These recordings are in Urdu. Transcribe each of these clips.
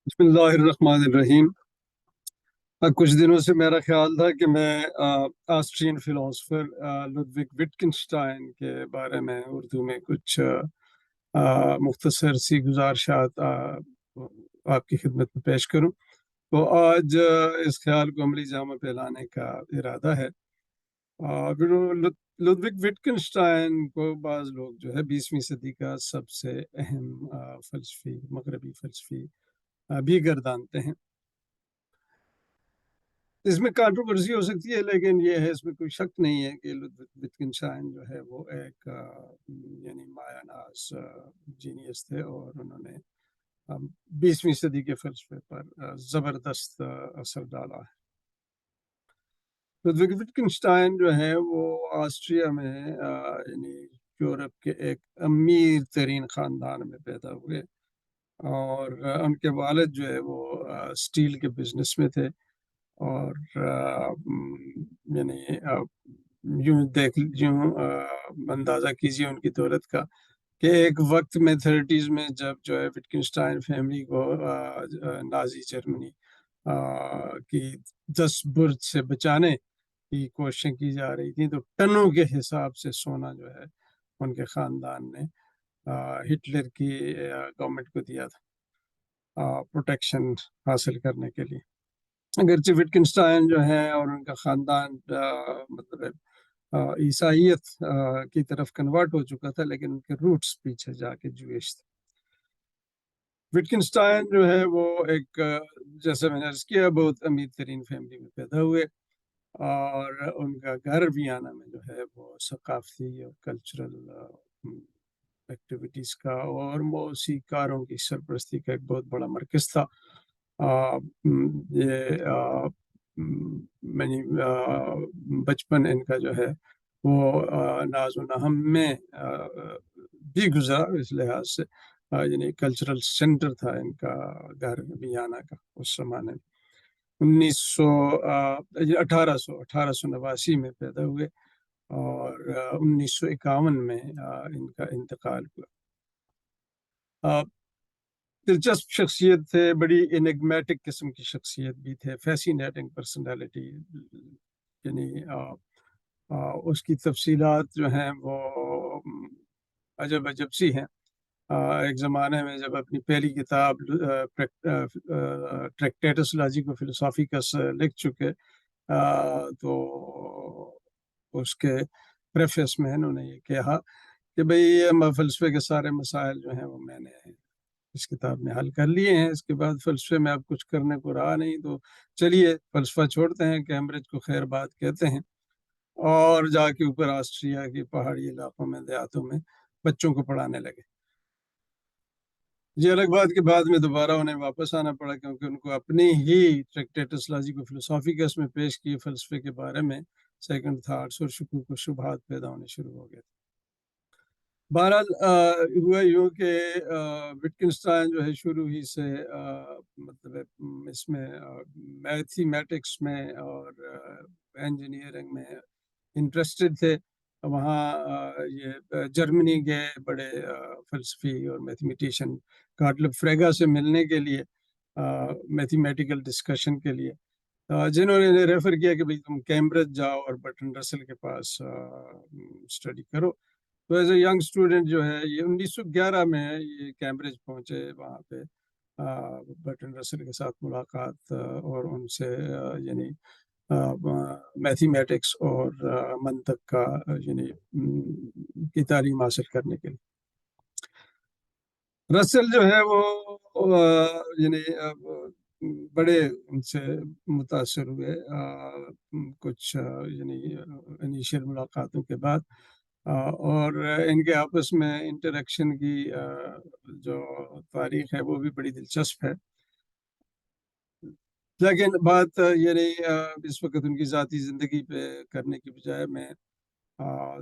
بسم اللہ الرحمن الرحیم۔ کچھ دنوں سے میرا خیال تھا کہ میں آسٹرین فلاسفر لودوگ وٹکنشٹائن کے بارے میں اردو میں کچھ مختصر سی گزارشات آپ کی خدمت میں پیش کروں۔ تو آج اس خیال کو عملی جامہ پہ لانے کا ارادہ ہے۔ لودوگ وٹکنشٹائن کو بعض لوگ جو ہے 20ویں صدی کا سب سے اہم فلسفی، مغربی فلسفی بھی گردانتے ہیں۔ اس میں کانٹروورسی ہو سکتی ہے، لیکن یہ ہے، اس میں کوئی شک نہیں ہے کہ لودوگ وٹکنشٹائن جو ہے وہ ایک یعنی مایہ ناز جینیس تھے، اور انہوں نے 20ویں صدی کے فلسفے پر زبردست اثر ڈالا ہے۔ لودوگ وٹکنشٹائن جو ہے وہ آسٹریا میں یعنی یورپ کے ایک امیر ترین خاندان میں پیدا ہوئے، اور ان کے والد جو ہے وہ اسٹیل کے بزنس میں تھے، اور یعنی یوں اندازہ کیجیے ان کی دولت کا کہ ایک وقت میں 30s میں جب جو ہے وٹکنشٹائن فیملی کو نازی جرمنی کی 10 برج سے بچانے کی کوششیں کی جا رہی تھیں، تو ٹنوں کے حساب سے سونا جو ہے ان کے خاندان نے ہٹلر کی گورنمنٹ کو دیا تھا پروٹیکشن حاصل کرنے کے لیے۔ اگرچہ وٹکنشٹائن جو ہے اور ان کا خاندان مطلب عیسائیت کی طرف کنورٹ ہو چکا تھا، لیکن ان کے روٹس پیچھے جا کے جوئش تھے۔ وٹکنشٹائن جو ہے وہ ایک جیسے میں نے عرض کیا بہت امیر ترین فیملی میں پیدا ہوئے، اور ان کا گھر ویانا میں جو ہے وہ ثقافتی اور کلچرل ایکٹیویٹیز کا اور موسیقاروں کی سرپرستی کا ایک بہت بڑا مرکز تھا۔ یہ بچپن ان کا جو ہے وہ ناز و نہم میں بھی گزرا، اس لحاظ سے یعنی کلچرل سینٹر تھا ان کا گھر ویانا کا اس زمانے میں۔ 1889 میں پیدا ہوئے، اور 1951 میں ان کا انتقال ہوا۔ دلچسپ شخصیت تھے، بڑی انگمیٹک قسم کی شخصیت بھی تھے، فیسینیٹنگ پرسنالٹی، یعنی اس کی تفصیلات جو ہیں وہ عجب عجب سی ہیں۔ ایک زمانے میں جب اپنی پہلی کتاب ٹریکٹیٹس لاجیکو فلسافیکس لکھ چکے، تو اس کے پریفیس میں انہوں نے یہ کہا کہ بھئی فلسفے کے سارے مسائل جو ہیں وہ میں نے اس کتاب میں حل کر لیے ہیں، اس کے بعد فلسفے میں اب کچھ کرنے کو رہا نہیں، تو چلیے فلسفہ چھوڑتے ہیں، کیمبرج کو خیر بات کہتے ہیں، اور جا کے اوپر آسٹریا کے پہاڑی علاقوں میں، دیہاتوں میں بچوں کو پڑھانے لگے۔ یہ الگ بات کے بعد میں دوبارہ انہیں واپس آنا پڑا، کیونکہ ان کو اپنی ہی ٹریکٹیٹس لاجیکو فلسافیکس میں پیش کیے فلسفے کے بارے میں سیکنڈ تھاٹس اور شکوک و شبہات پیدا ہونے شروع ہو گئے۔ بہرحال ہوا یوں کہ وٹکنشٹائن جو ہے شروع ہی سے مطلب اس میں میتھمیٹکس میں اور انجینئرنگ میں انٹرسٹڈ تھے۔ وہاں یہ جرمنی گئے بڑے فلسفی اور میتھمیٹیشین کارل فریگا سے ملنے کے لیے، میتھمیٹیکل ڈسکشن کے لیے، جنہوں نے ریفر کیا کہ بھئی تم کیمبرج جاؤ اور برٹن رسل کے پاس اسٹڈی کرو۔ تو ایز اے ینگ اسٹوڈنٹ جو ہے یہ 1911 میں یہ کیمبرج پہنچے، وہاں پہ برٹن رسل کے ساتھ ملاقات اور ان سے یعنی میتھمیٹکس اور منطق کا یعنی کی تعلیم حاصل کرنے کے لیے۔ رسل جو ہے وہ یعنی بڑے ان سے متاثر ہوئے کچھ یعنی انیشیل ملاقاتوں کے بعد، اور ان کے آپس میں انٹریکشن کی جو تاریخ ہے وہ بھی بڑی دلچسپ ہے، لیکن بات یہ نہیں اس وقت ان کی ذاتی زندگی پہ کرنے کی بجائے میں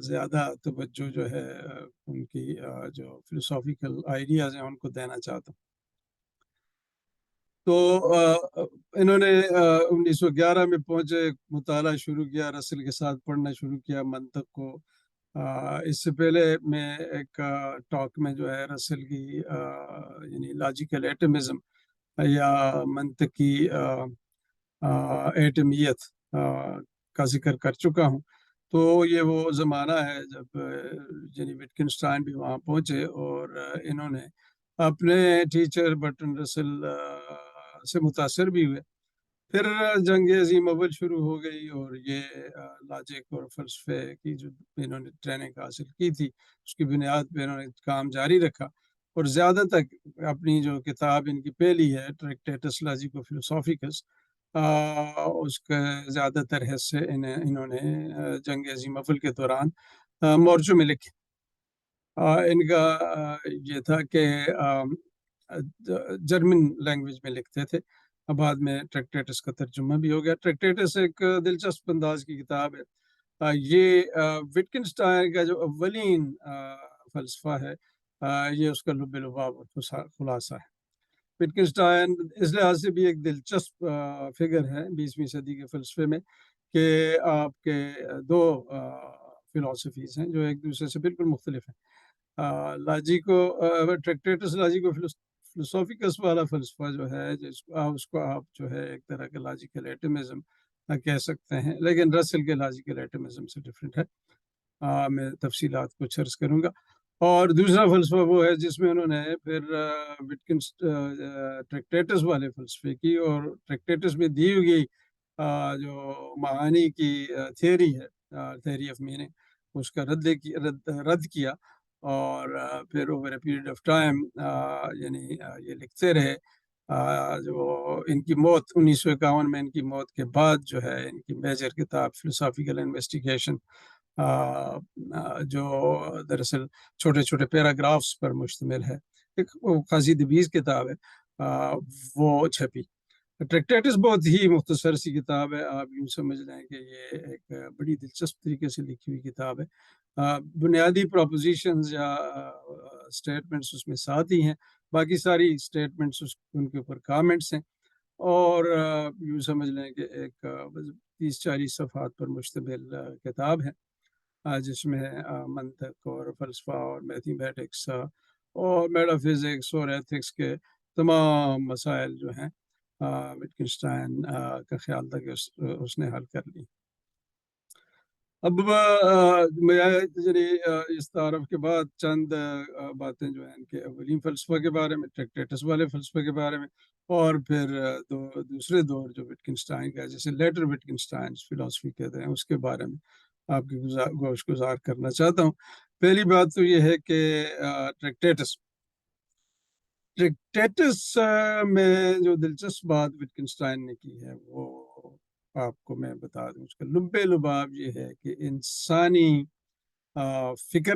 زیادہ توجہ جو ہے ان کی جو فلسافیکل آئیڈیاز ہیں ان کو دینا چاہتا ہوں۔ تو انہوں نے 1911 میں پہنچے، مطالعہ شروع کیا، رسل کے ساتھ پڑھنا شروع کیا منطق کو۔ اس سے پہلے میں ایک ٹاک میں جو ہے رسل کی یعنی لاجیکل ایٹمزم یا منطقی ایٹمیت کا ذکر کر چکا ہوں. تو یہ وہ زمانہ ہے جب یعنی وٹکنسٹائن بھی وہاں پہنچے اور انہوں نے اپنے ٹیچر برٹرنڈ رسل سے متاثر بھی ہوئے. پھر جنگ عظیم اول شروع ہو گئی اور یہ لاجک اور فلسفے کی جو انہوں نے ٹریننگ حاصل کی تھی اس کی بنیاد پہ انہوں نے کام جاری رکھا اور زیادہ تک اپنی جو کتاب ان کی پہلی ہے ٹریکٹیٹس لاجیکو فلوسافیکس اس کے زیادہ تر حصے انہوں نے جنگ عظیم اول کے دوران مورچوں میں لکھے. ان کا یہ تھا کہ جرمن لینگویج میں لکھتے تھے. بعد میں ٹریکٹیٹس کا ترجمہ بھی ہو گیا. ٹریکٹیٹس ایک دلچسپ انداز کی کتاب ہے. یہ وٹکنسٹائن کا جو اولین فلسفہ ہے یہ اس کا لب لباب اور خلاصہ ہے. وٹکنسٹائن اس لحاظ سے بھی ایک دلچسپ فگر ہے 20ویں صدی کے فلسفے میں کہ آپ کے دو فلسفیز ہیں جو ایک دوسرے سے بالکل مختلف ہیں. لاجیکو ٹریکٹیٹس لاجیکو فلسافیکس والا فلسفہ جو ہے اس کو آپ جو ہے ایک طرح کا لاجیکل ایٹمزم کہہ سکتے ہیں لیکن رسل کے لاجیکل ایٹمزم سے ڈفرینٹ ہے. میں تفصیلات کو عرض کروں گا. اور دوسرا فلسفہ وہ ہے جس میں انہوں نے پھر ٹریکٹیٹس والے فلسفے کی اور ٹریکٹیٹس میں دی ہوئی جو معانی کی تھیوری ہے تھیوری آف میننگ اس کا رد کیا اور پھر over a period of time یعنی یہ لکھتے رہے. جو ان کی موت 1951 میں ان کی موت کے بعد جو ہے ان کی میجر کتاب فلسافیکل انویسٹیگیشن جو دراصل چھوٹے چھوٹے پیراگرافس پر مشتمل ہے ایک خاصی دبیز کتاب ہے وہ چھپی. ٹریکٹیٹس بہت ہی مختصر سی کتاب ہے. آپ یوں سمجھ لیں کہ یہ ایک بڑی دلچسپ طریقے سے لکھی ہوئی کتاب ہے. بنیادی پروپوزیشنز یا اسٹیٹمنٹس اس میں ساتھ ہی ہیں باقی ساری اسٹیٹمنٹس ان کے اوپر کامنٹس ہیں اور یوں سمجھ لیں کہ ایک 30-40 صفحات پر مشتمل کتاب ہے جس میں منطق اور فلسفہ اور میتھمیٹکس اور میٹا فزکس اور ایتھکس کے تمام مسائل جو ہیں وٹکنسٹائن کا خیال تھا کہ اس نے حل کر لی. اب میں اس تعارف کے بعد چند باتیں جو ہیں ان کے اولین فلسفہ کے بارے میں ٹریکٹیٹس والے فلسفے کے بارے میں اور پھر دوسرے دور جو وٹکنسٹائن کا جیسے لیٹر وٹکنسٹائن فلسفی کہتے ہیں اس کے بارے میں آپ کی گوش گزار کرنا چاہتا ہوں. پہلی بات تو یہ ہے کہ ٹریکٹیٹس میں جو دلچسپ بات وٹکنسٹائن نے کی ہے وہ آپ کو میں بتا دوں. اس کا لب لباب یہ ہے کہ انسانی فکر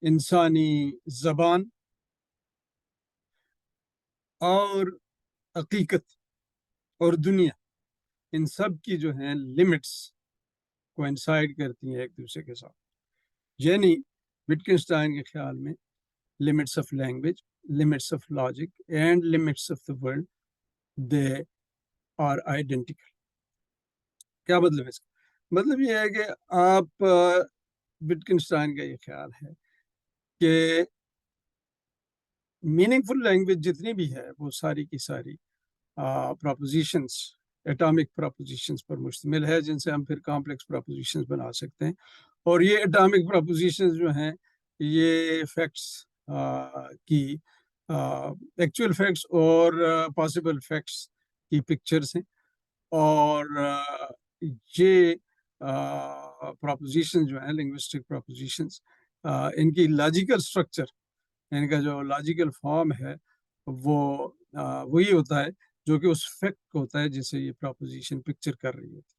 انسانی زبان اور حقیقت اور دنیا ان سب کی جو ہیں لمٹس کوئنسائڈ کرتی ہیں ایک دوسرے کے ساتھ. یعنی وٹکنسٹائن کے خیال میں limits of language, limits of logic, and limits of the world, they are identical. کیا مطلب ہے اس کا؟ مطلب یہ ہے کہ آپ وٹکنسٹائن کا یہ خیال ہے کہ میننگ فل لینگویج جتنی بھی ہے وہ ساری کی ساری پراپوزیشنس ایٹامک پراپوزیشنس پر مشتمل ہے جن سے ہم پھر کمپلیکس پراپوزیشنس بنا سکتے ہیں. اور یہ ایٹامک پراپوزیشنس جو ہیں یہ فیکٹس کی ایکچوئل فیکٹس اور پاسبل فیکٹس کی پکچرز ہیں اور یہ پراپوزیشن جو ہیں لنگوسٹک پراپوزیشنز ان کی لاجیکل سٹرکچر ان کا جو لاجیکل فارم ہے وہ وہی ہوتا ہے جو کہ اس فیکٹ کو ہوتا ہے جسے یہ پراپوزیشن پکچر کر رہی ہوتی.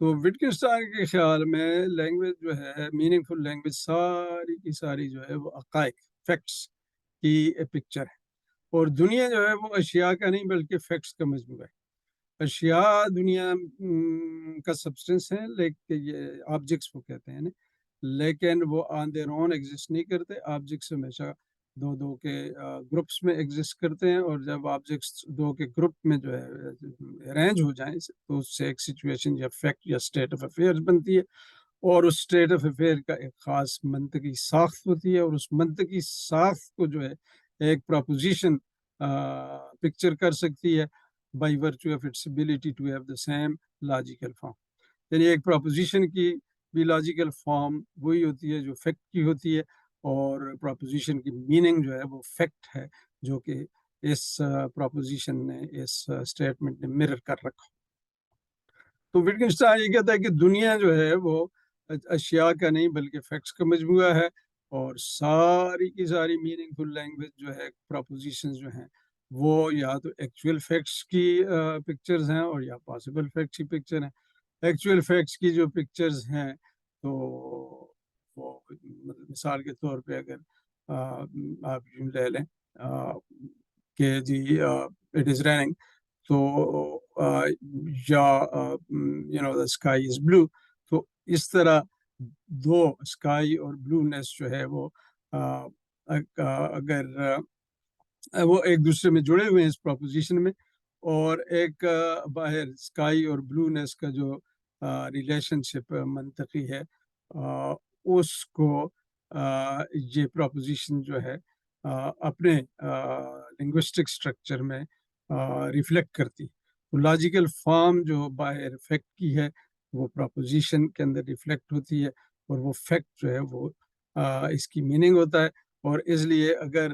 تو وٹکنسٹائن کے خیال میں لینگویج جو ہے میننگ فل لینگویج ساری کی ساری جو ہے وہ حقائق فیکٹس کی پکچر ہے اور دنیا جو ہے وہ اشیاء کا نہیں بلکہ فیکٹس کا مجموعہ ہے. اشیاء دنیا کا سبسٹنس ہے لیکن یہ آبجیکٹس وہ کہتے ہیں لیکن وہ آن دیر اون ایگزسٹ نہیں کرتے. آبجیکٹس ہمیشہ دو کے گروپس میں ایگزسٹ کرتے ہیں اور جب آبجیکٹس دو کے گروپ میں جو ہے ارینج ہو جائیں تو اس سے ایک سچویشن یا فیکٹ یا اسٹیٹ آف افیئر بنتی ہے اور اس اسٹیٹ آف افیئر کا ایک خاص منطقی ساخت ہوتی ہے اور اس منطقی ساخت کو جو ہے ایک پراپوزیشن پکچر کر سکتی ہے by virtue of its ability to have the same logical form. یعنی ایک پروپوزیشن کی بھی لاجیکل فارم وہی ہوتی ہے جو فیکٹ کی ہوتی ہے، اور پروپوزیشن کی میننگ جو ہے وہ فیکٹ ہے جو کہ اس پروپوزیشن نے، اس اسٹیٹمنٹ نے مرر کر رکھا. تو وٹگنشٹائن یہ کہتا ہے کہ دنیا جو ہے وہ اشیاء کا نہیں بلکہ فیکٹس کا مجموعہ ہے، اور ساری کی ساری میننگ فل لینگویج جو ہے، پروپوزیشنز جو ہیں وہ یا تو ایکچوئل فیکٹس کی پکچرز ہیں اور یا پاسبل فیکٹس کی پکچر ہیں. ایکچوئل فیکٹس کی جو پکچرز ہیں تو وہ مثال کے طور پہ اگر آپ یوں لے لیں کہ جی اٹ از ریننگ، تو یا the sky is blue، تو اس طرح دو اسکائی اور بلونیس جو ہے وہ اگر وہ ایک دوسرے میں جڑے ہوئے ہیں اس پروپوزیشن میں، اور ایک باہر اسکائی اور بلونیس کا جو ریلیشن شپ منطقی ہے اس کو یہ پروپوزیشن جو ہے اپنے لنگوسٹک اسٹرکچر میں ریفلیکٹ کرتی. لاجیکل فارم جو باہر فیکٹ کی ہے وہ پروپوزیشن کے اندر ریفلیکٹ ہوتی ہے، اور وہ فیکٹ جو ہے وہ اس کی میننگ ہوتا ہے. اور اس لیے اگر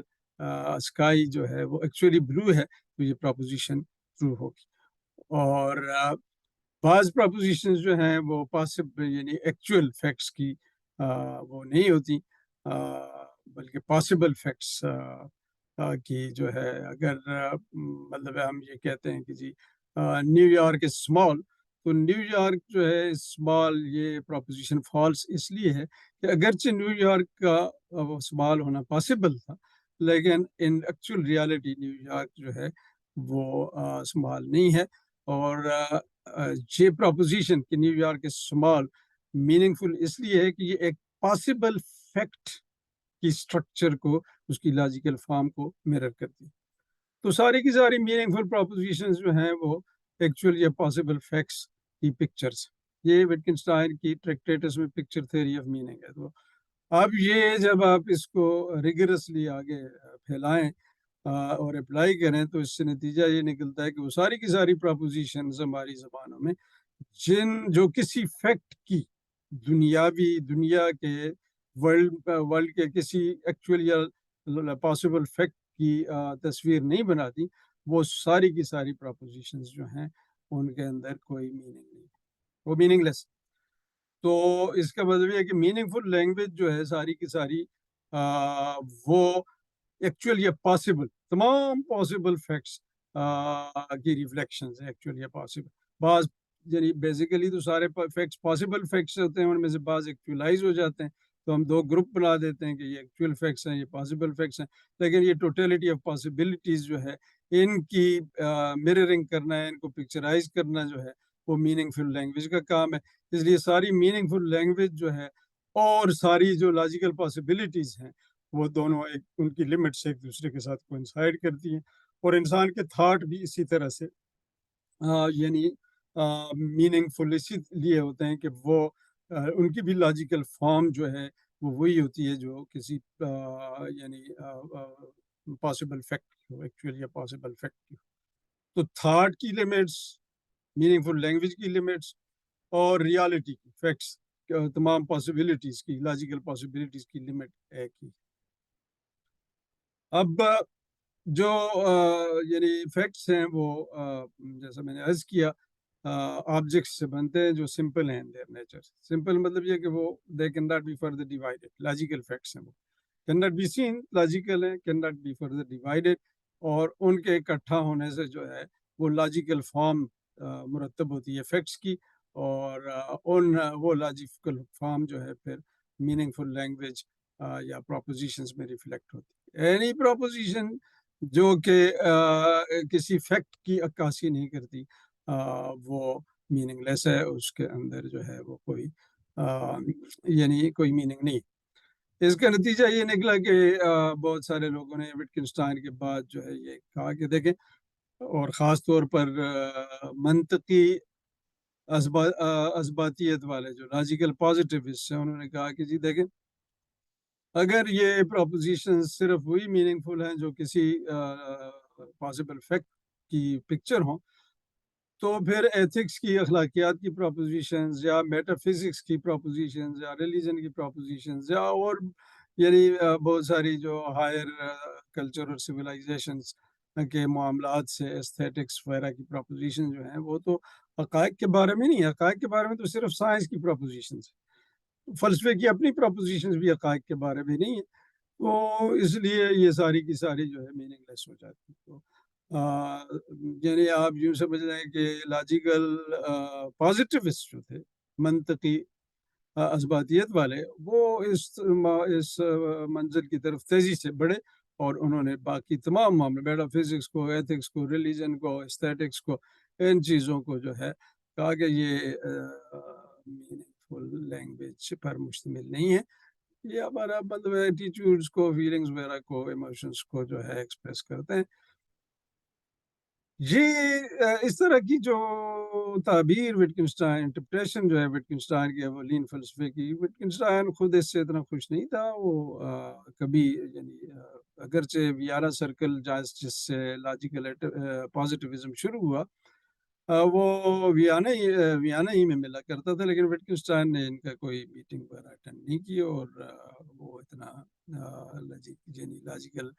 اسکائی جو ہے وہ ایکچولی بلو ہے تو یہ پروپوزیشن ٹرو ہوگی. اور بعض پروپوزیشن جو ہیں وہ پاسبل یعنی ایکچوئل فیکٹس کی وہ نہیں ہوتی، بلکہ پاسبل فیکٹس کی جو ہے. اگر مطلب ہم یہ کہتے ہیں کہ جی نیو یارک از اسمال، تو نیو یارک جو ہے اسمال، یہ پروپوزیشن فالس اس لیے ہے کہ اگرچہ نیو یارک کا اسمال ہونا پاسبل تھا، لیکن in actual reality new York جو ہے وہ اسمال نہیں ہے. اور یہ پروپوزیشن کہ New York is small meaningful اس لیے ہے کہ یہ ایک پاسبل فیکٹ کی اسٹرکچر کو، اس کی لاجیکل فارم کو میرر کرتی ہے. تو ساری کی ساری میننگ فل پروپوزیشنز جو ہیں وہ ایکچوئل یا پاسبل فیکٹس کی پکچرز. یہ وٹگنشٹائن کی ٹریکٹیٹس میں پکچر تھیوری آف میننگ ہے. تو اب یہ جب آپ اس کو ریگرسلی آگے پھیلائیں اور اپلائی کریں تو اس سے نتیجہ یہ نکلتا ہے کہ وہ ساری کی ساری پروپوزیشنز ہماری زبانوں میں جو کسی فیکٹ کی دنیا کے ورلڈ کے کسی ایکچوئل یا پاسبل فیکٹ کی تصویر نہیں بناتی، وہ ساری کی ساری پروپوزیشنز جو ہیں ان کے اندر کوئی میننگ نہیں، وہ میننگ لیس. تو اس کا مطلب یہ ہے کہ میننگ فل لینگویج جو ہے ساری کی ساری وہ ایکچوئل یا پاسبل تمام پاسبل فیکٹس کی ریفلیکشنز ہیں. ایکچوئل یا پاسبل بعض یعنی بیسیکلی تو سارے فیکٹس پاسبل فیکٹس ہوتے ہیں، ان میں سے بعض ایکچوئلائز ہو جاتے ہیں، تو ہم دو گروپ بنا دیتے ہیں کہ یہ ایکچوئل فیکٹس ہیں، یہ پاسبل فیکٹس ہیں. لیکن یہ ٹوٹیلٹی آف پاسبلٹیز جو ہے ان کی مررنگ کرنا ہے، ان کو پکچرائز کرنا جو ہے وہ میننگ فل لینگویج کا کام ہے. اس لیے ساری میننگ فل لینگویج جو ہے اور ساری جو لاجیکل پاسبلٹیز ہیں وہ دونوں ان کی لمٹس ایک دوسرے کے ساتھ کوئنسائڈ کرتی ہیں. اور انسان کے تھاٹ بھی اسی طرح سے یعنی میننگ فل اسی لیے ہوتے ہیں کہ وہ ان کی بھی لاجیکل فارم جو ہے وہ وہی ہوتی ہے جو کسی یعنی پاسبل فیکٹ کی ہو، ایکچوئل یا پاسبل فیکٹ کی ہو. تو تھاٹ کی لمٹس، میننگ فل لینگویج کی لمٹس اور ریالٹی کی فیکٹس تمام پاسبلٹیز کی لاجیکل پاسبلٹیز کی لمٹ ایک ہی. اب جو یعنی فیکٹس ہیں وہ جیسا میں نے عرض کیا آبجیکٹس سے بنتے ہیں جو سمپل ہیں their nature. سمپل مطلب یہ کہ وہ they cannot be further divided. Logical facts ہیں وہ cannot be seen، لاجیکل ہیں، cannot be further divided، اور ان کے اکٹھا ہونے سے جو ہے وہ لاجیکل فارم مرتب ہوتی ہے فیکٹس کی، اور وہ لاجیکل فارم جو ہے پھر میننگ فل لینگویج یا پروپوزیشنز میں ریفلیکٹ ہوتی ہے. اینی پروپوزیشن جو کہ کسی فیکٹ کی عکاسی نہیں کرتی وہ میننگ لیس ہے، اس کے اندر جو ہے وہ کوئی یعنی کوئی میننگ نہیں. اس کا نتیجہ یہ نکلا کہ بہت سارے لوگوں نے وٹگنشٹائن کے بعد جو ہے یہ کہا کہ دیکھیں، اور خاص طور پر منطقی اثباتیت والے جو لاجیکل پازیٹیوسٹ ہیں، انہوں نے کہا کہ جی دیکھیں، اگر یہ پروپوزیشن صرف وہی میننگ فل ہیں جو کسی پاسبل فیکٹ کی پکچر ہوں، تو پھر ایتھکس کی، اخلاقیات کی پروپوزیشنز یا میٹا فزکس کی پروپوزیشنز یا ریلیجن کی پروپوزیشنز یا اور یعنی بہت ساری جو ہائر کلچر اور سویلائزیشنز کے معاملات سے ایستھیٹکس وغیرہ کی پروپوزیشن جو ہیں، وہ تو حقائق کے بارے میں نہیں ہے. حقائق کے بارے میں تو صرف سائنس کی پروپوزیشنز ہیں. فلسفے کی اپنی پروپوزیشنز بھی حقائق کے بارے میں نہیں ہے، تو اس لیے یہ ساری کی ساری جو ہے میننگ لیس ہو جاتی. تو یعنی آپ یوں سمجھ رہے ہیں کہ لاجیکل پازیٹیوسٹ جو تھے، منطقی اثباتیت والے، وہ اس منزل کی طرف تیزی سے بڑھے، اور انہوں نے باقی تمام معاملے، میٹا فزکس کو، ایتھکس کو، ریلیجن کو، اسٹیٹکس کو، ان چیزوں کو جو ہے کہا کہ یہ میننگ فل لینگویج پر مشتمل نہیں ہے، یہ ہمارا مطلب ایٹیٹیوڈس کو، فیلنگس وغیرہ کو، ایموشنس کو جو ہے ایکسپریس کرتے ہیں. یہ اس طرح کی جو تعبیر وٹکنسٹائن، انٹرپریشن جو ہے وٹکنسٹائن کے اولین فلسفے کی، وٹکنسٹائن خود اس سے اتنا خوش نہیں تھا. وہ کبھی یعنی اگرچہ ویانا سرکل جس سے لاجیکل پازیٹیوزم شروع ہوا، وہ ویانا ہی میں ملا کرتا تھا، لیکن وٹکنسٹائن نے ان کا کوئی میٹنگ وغیرہ اٹینڈ نہیں کی، اور وہ اتنا یعنی لاجیکل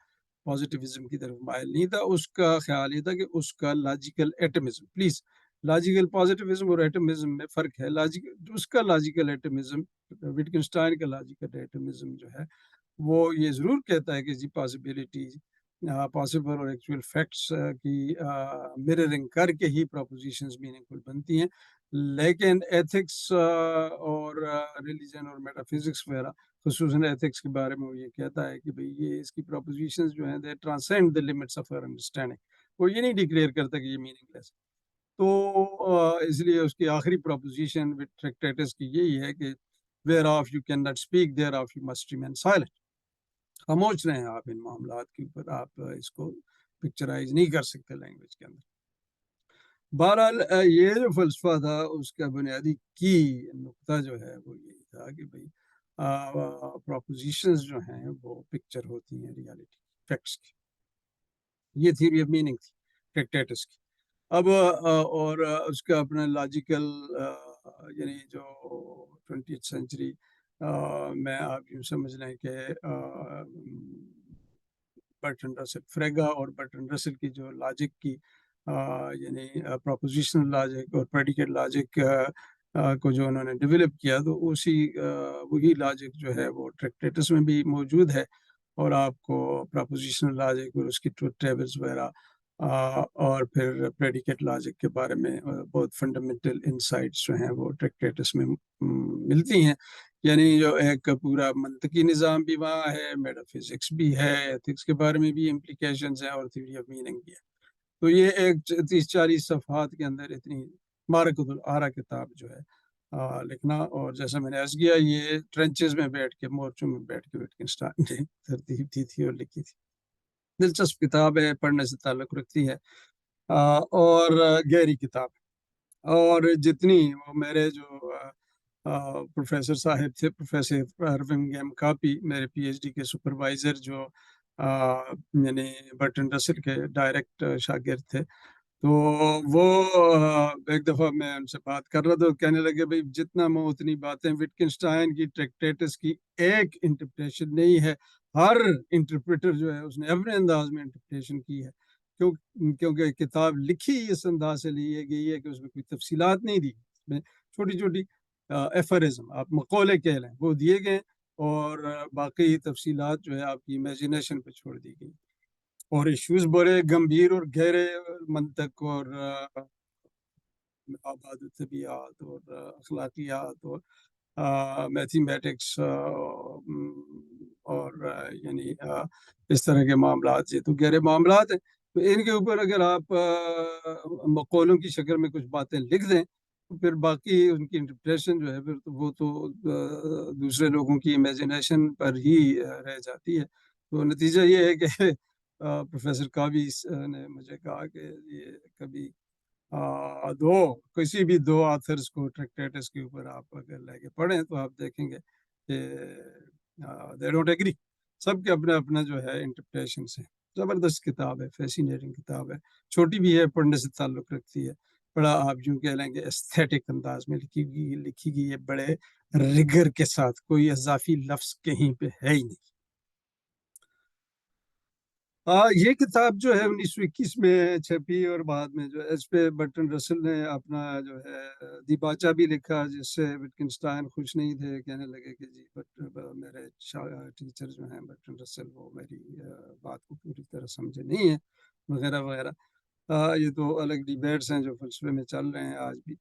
پازیٹیوزم کی طرف مائل نہیں تھا. اس کا خیال یہ تھا کہ اس کا لاجیکل ایٹمزم، پلیز لاجیکل پازیٹیوزم اور ایٹمزم میں فرق ہے. اس کا لاجیکل ایٹمزم، وٹکنسٹائن کا لاجیکل ایٹمزم جو ہے وہ یہ ضرور کہتا ہے کہ جی پاسبلٹی، پاسبل اور ایکچوئل فیکٹس کی مررنگ کر کے ہی پروپوزیشنز میننگ فل بنتی ہیں، لیکن ایتھکس اور ریلیجن اور میٹا فزکس وغیرہ، خصوصاً ایتھکس کے بارے میں وہ یہ کہتا ہے کہ بھئی یہ اس کی پروپوزیشنز جو ہیں they transcend the limits of our understanding. وہ یہ نہیں ڈکلیئر کرتا کہ یہ میننگ لیس. تو اس لیے اس کی آخری پروپوزیشن ٹریکٹیٹس کی یہی ہے کہ where of you can not speak there of you must remain silent. خاموش رہیں آپ ان معاملات کے اوپر، آپ اس کو پکچرائز نہیں کر سکتے لینگویج کے اندر. بہرحال یہ جو فلسفہ تھا اس کا بنیادی کی نقطہ جو ہے وہ یہی تھا کہ بھئی پروپوزیشنز جو ہیں وہ پکچر ہوتی ہیں ریالٹی، فیکٹس کی. یہ تھیوری آف میننگ تھی ٹریکٹیٹس کی. اب اور اس کا اپنا لاجیکل یعنی جو 20th سینچری میں آپ یوں سمجھ لیں کہ برٹرنڈ رسل، فریگا اور برٹرنڈ رسل کی جو لاجک کی یعنی پروپوزیشنل لاجک اور پریڈیکیٹ لاجک کو جو انہوں نے ڈیولپ کیا، تو وہی لاجک جو ہے وہ ٹریکٹیٹس میں بھی موجود ہے. اور آپ کو پروپوزیشنل لاجک اور اس کی ٹروتھ ٹیبلز وغیرہ اور پھر پریڈیکیٹ لاجک کے بارے میں بہت فنڈامنٹل انسائٹس جو ہیں وہ ٹریکٹیٹس میں ملتی ہیں. یعنی جو ایک پورا منطقی نظام بھی وہاں ہے، میٹا فزکس بھی ہے، ایتھکس کے بارے میں بھی امپلیکیشنز ہیں، اور تھیوری آف میننگ بھی ہے. تو یہ ایک 30-40 صفحات کے اندر اتنی معرکۃ الآراء کتاب جو ہے لکھنا. اور جیسا میں نے عرض کیا، یہ ٹرنچز میں بیٹھ کے، مورچوں میں بیٹھ کے وٹکنسٹائن نے ترتیب دی تھی اور لکھی تھی. دلچسپ کتاب ہے، پڑھنے سے تعلق رکھتی ہے، اور گہری کتاب. اور جتنی وہ میرے جو پروفیسر صاحب تھے، پروفیسر ارونگ کاپی، میرے پی ایچ ڈی کے سپروائزر، جو یعنی برٹرنڈ رسل کے ڈائریکٹ شاگرد تھے، تو وہ ایک دفعہ میں ان سے بات کر رہا تھا، کہنے لگے بھائی جتنا میں اتنی باتیں، وٹکنسٹائن کی ٹریکٹیٹس کی ایک انٹرپریشن نہیں ہے، ہر انٹرپریٹر جو ہے اس نے اپنے انداز میں انٹرپریشن کی ہے. کیونکہ کتاب لکھی اس انداز سے لی گئی ہے کہ اس میں کوئی تفصیلات نہیں دی، اس میں چھوٹی چھوٹی ایفرزم، آپ مقولے کہہ لیں، وہ دیے گئے، اور باقی تفصیلات جو ہے آپ کی امیجنیشن پہ چھوڑ دی گئی. اور ایشوز بڑے گمبھیر اور گہرے، منطق اور آباد طبیعت اور اخلاقیات اور میتھمیٹکس اور یعنی اس طرح کے معاملات، یہ تو گہرے معاملات ہیں. تو ان کے اوپر اگر آپ مقولوں کی شکل میں کچھ باتیں لکھ دیں، تو پھر باقی ان کی انٹرپریشن جو ہے پھر تو وہ تو دوسرے لوگوں کی امیجنیشن پر ہی رہ جاتی ہے. تو نتیجہ یہ ہے کہ پروفیسر کابی نے مجھے کہا کہ یہ کبھی کسی بھی دو آتھرز کو ٹریکٹیٹس کے اوپر آپ اگر لے کے پڑھیں تو آپ دیکھیں گے کہ دے ڈونٹ ایگری، سب کے اپنا اپنا جو ہے انٹرپریشنس ہیں. زبردست کتاب ہے، فیسینیٹنگ کتاب ہے، چھوٹی بھی ہے، پڑھنے سے تعلق رکھتی ہے، بڑا آپ یوں کہہ لیں کہ ایستھیٹک انداز میں لکھی گئی ہے، بڑے رگر کے ساتھ، کوئی اضافی لفظ کہیں پہ ہے ہی نہیں۔ یہ کتاب جو ہے 1921 میں چھپی، اور بعد میں جو ہے اس پہ برٹن رسل نے اپنا جو ہے دیباچہ بھی لکھا، جس سے وٹکنسٹائن خوش نہیں تھے، کہنے لگے کہ جی میرے ٹیچر جو ہیں برٹن رسل، وہ میری بات کو پوری طرح سمجھے نہیں ہیں، وغیرہ وغیرہ۔ یہ تو الگ ڈیبیٹس ہیں جو فلسفے میں چل رہے ہیں آج بھی۔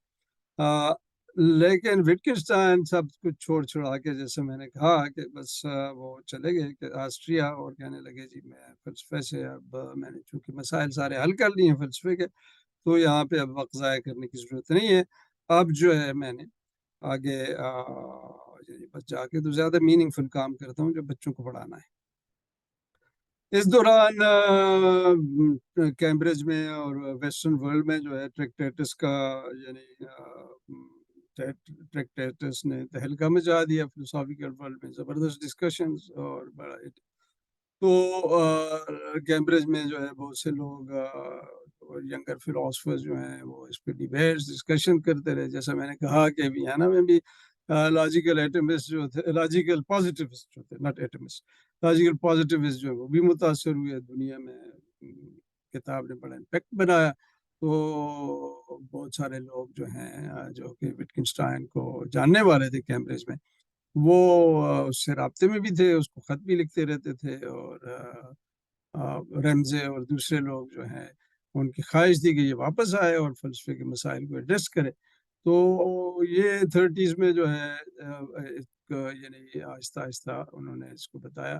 لیکن وٹکنسٹائن سب کچھ چھوڑ چھڑا کے، جیسے میں نے کہا کہ بس وہ چلے گئے کہ آسٹریا، اور کہنے لگے جی میں فلسفے سے اب میں نے چونکہ مسائل سارے حل کر لیے ہیں فلسفے کے، تو یہاں پہ اب وقت ضائع کرنے کی ضرورت نہیں ہے، اب جو ہے میں نے آگے بس جا کے تو زیادہ میننگ فل کام کرتا ہوں جو بچوں کو پڑھانا ہے۔ اس دوران کیمبرج میں اور ویسٹرن ورلڈ میں جو ہے ٹریکٹیٹس کا، یعنی ٹریکٹیٹس نے تہلکہ مچا دیا فلسافیکل ورلڈ میں، زبردست ڈسکشنز اور بڑا تو کیمبرج میں جو ہے بہت سے لوگ ینگر فلاسفرز جو ہیں وہ اس پہ ڈیبیٹس ڈسکشن کرتے رہے، جیسا میں نے کہا کہ ویانا میں بھی لاجیکل ایٹمسٹ جو تھے، لاجیکل پازیٹیوسٹ جو تھے، ناٹ ایٹمسٹ، لاجیکل پازیٹیوسٹ جو وہ بھی متاثر ہوئے، دنیا میں کتاب نے بڑا امپیکٹ بنایا۔ تو بہت سارے لوگ جو ہیں جو کہ وٹکنسٹائن کو جاننے والے تھے کیمبرج میں، وہ اس سے رابطے میں بھی تھے، اس کو خط بھی لکھتے رہتے تھے، اور ریمزے اور دوسرے لوگ جو ہیں ان کی خواہش تھی کہ یہ واپس آئے اور فلسفے کے مسائل کو ایڈریس کرے۔ تو یہ 30s میں جو ہے یعنی آہستہ آہستہ انہوں نے اس کو بتایا،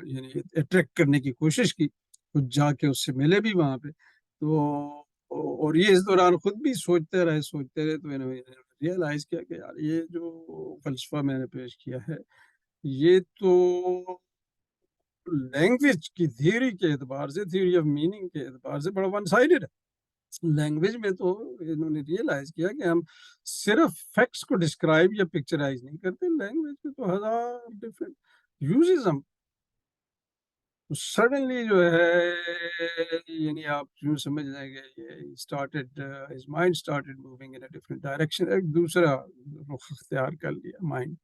یعنی اٹریکٹ کرنے کی کوشش کی، کچھ جا کے اس سے ملے بھی وہاں پہ، تو اور یہ اس دوران خود بھی سوچتے رہے تو انہوں نے ریئلائز کیا کہ یار یہ جو فلسفہ میں نے پیش کیا ہے، یہ تو لینگویج کی تھیوری کے اعتبار سے، تھیوری آف میننگ کے اعتبار سے بڑا ون سائڈڈ ہے۔ لینگویج میں تو انہوں نے ریئلائز کیا کہ ہم صرف فیکٹس کو ڈسکرائب یا پکچرائز نہیں کرتے، لینگویج کے تو ہزار ڈفرینٹ یوزز ہم سڈنلی جو ہے، یعنی آپ یوں سمجھ لیں گے یہ started his mind started moving in a different direction, ایک دوسرا رخ اختیار کر لیا مائنڈ۔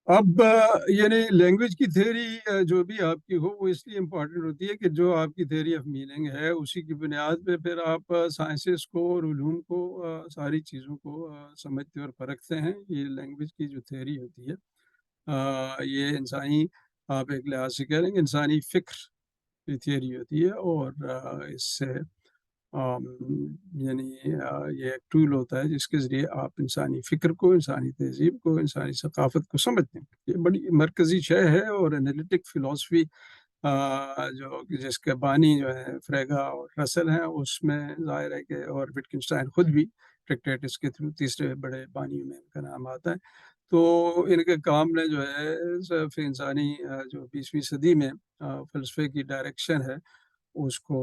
اب یعنی لینگویج کی تھیوری جو بھی آپ کی ہو، وہ اس لیے امپورٹنٹ ہوتی ہے کہ جو آپ کی تھیوری آف میننگ ہے، اسی کی بنیاد پہ پھر آپ سائنسز کو اور علوم کو، ساری چیزوں کو سمجھتے اور پرکھتے ہیں۔ یہ لینگویج کی جو تھیوری ہوتی ہے، یہ انسانی، آپ ایک لحاظ سے کہہ لیں گے انسانی فکر کی تھیوری ہوتی ہے، اور اس سے یعنی یہ ایک ٹول ہوتا ہے جس کے ذریعے آپ انسانی فکر کو، انسانی تہذیب کو، انسانی ثقافت کو سمجھتے ہیں۔ یہ بڑی مرکزی شے ہے، اور انالیٹک فلاسفی جو جس کے بانی جو ہے فریگا اور رسل ہیں، اس میں ظاہر ہے کہ، اور وٹکنسٹائن خود بھی ٹریکٹیٹس کے تھرو تیسرے بڑے بانیوں میں ان کا نام آتا ہے۔ تو ان کے کام نے جو ہے صرف انسانی جو 20ویں صدی میں فلسفے کی ڈائریکشن ہے اس کو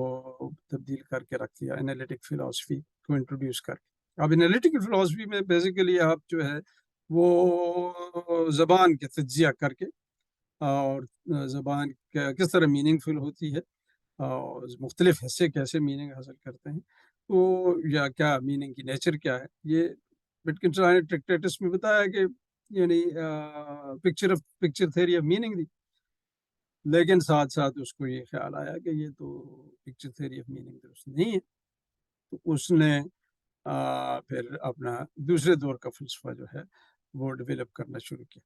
تبدیل کر کے رکھ دیا، انالیٹک فلاسفی کو انٹروڈیوس کر کے۔ اب انالیٹک فلاسفی میں بیسیکلی آپ جو ہے وہ زبان کے تجزیہ کر کے، اور زبان کس طرح میننگ فل ہوتی ہے، اور مختلف حصے کیسے میننگ حاصل کرتے ہیں، تو یا کیا میننگ کی نیچر کیا ہے، یہ وٹکنسٹائن نے ٹریکٹیٹس میں بتایا کہ یعنی پکچر تھیوری آف میننگ دی، لیکن ساتھ ساتھ اس کو یہ خیال آیا کہ یہ تو پکچر تھیوری آف میننگ درست نہیں ہے، تو اس نے پھر اپنا دوسرے دور کا فلسفہ جو ہے وہ ڈیولپ کرنا شروع کیا،